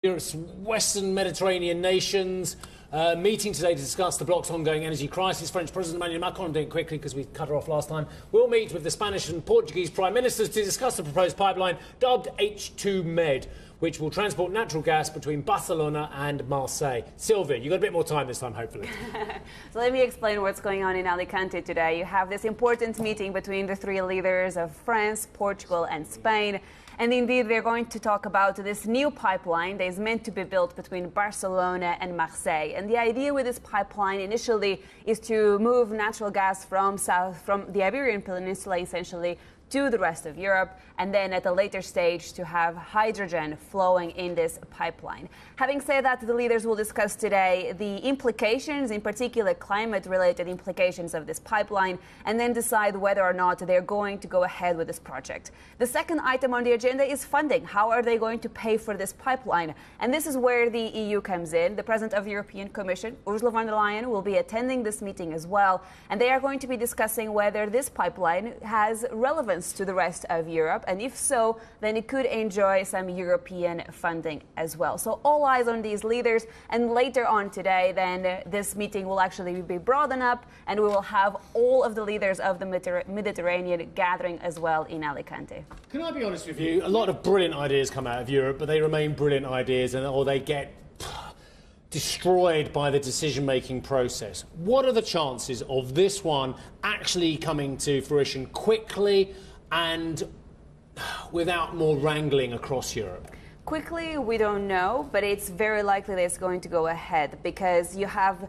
Europe's Western Mediterranean nations meeting today to discuss the bloc's ongoing energy crisis. French President Emmanuel Macron, I'm doing it quickly because we cut her off last time, will meet with the Spanish and Portuguese Prime Ministers to discuss the proposed pipeline dubbed H2 Med, which will transport natural gas between Barcelona and Marseille. Silvia, you've got a bit more time this time, hopefully. So let me explain what's going on in Alicante today. You have this important meeting between the three leaders of France, Portugal and Spain. And indeed, they're going to talk about this new pipeline that is meant to be built between Barcelona and Marseille. And the idea with this pipeline initially is to move natural gas from the Iberian Peninsula, essentially, to the rest of Europe, and then at a later stage to have hydrogen flowing in this pipeline. Having said that, the leaders will discuss today the implications, in particular climate-related implications of this pipeline, and then decide whether or not they're going to go ahead with this project. The second item on the agenda is funding. How are they going to pay for this pipeline? And this is where the EU comes in. The President of the European Commission, Ursula von der Leyen, will be attending this meeting as well, and they are going to be discussing whether this pipeline has relevance to the rest of Europe, and if so, then it could enjoy some European funding as well. So all eyes on these leaders, and later on today, then this meeting will actually be broadened up, and we will have all of the leaders of the Mediterranean gathering as well in Alicante. Can I be honest with you? A lot of brilliant ideas come out of Europe, but they remain brilliant ideas, or they get destroyed by the decision-making process. What are the chances of this one actually coming to fruition quickly and without more wrangling across Europe? Quickly, we don't know, but it's very likely that it's going to go ahead because you have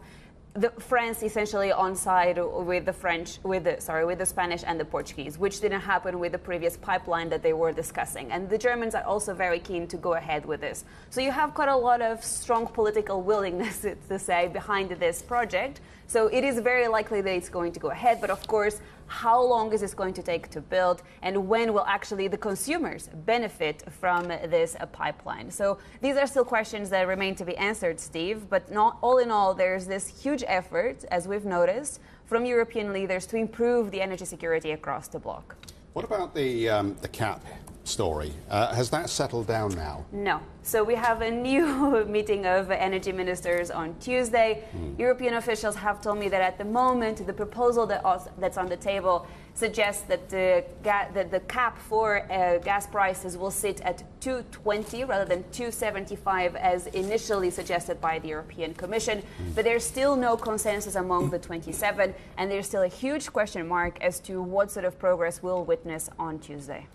France essentially on side with the Spanish and the Portuguese, which didn't happen with the previous pipeline that they were discussing. And the Germans are also very keen to go ahead with this. So you have quite a lot of strong political willingness, to say, behind this project. So it is very likely that it's going to go ahead. But of course, how long is this going to take to build, and when will actually the consumers benefit from this pipeline? So these are still questions that remain to be answered, Steve. But not all in all, there's this huge effort, as we've noticed, from European leaders to improve the energy security across the bloc. What about the cap story? Has that settled down now? No. So we have a new meeting of energy ministers on Tuesday. European officials have told me that at the moment, the proposal that's on the table suggests that the cap for gas prices will sit at 220 rather than 275 as initially suggested by the European Commission. But there's still no consensus among the 27, and there's still a huge question mark as to what sort of progress we'll witness on Tuesday.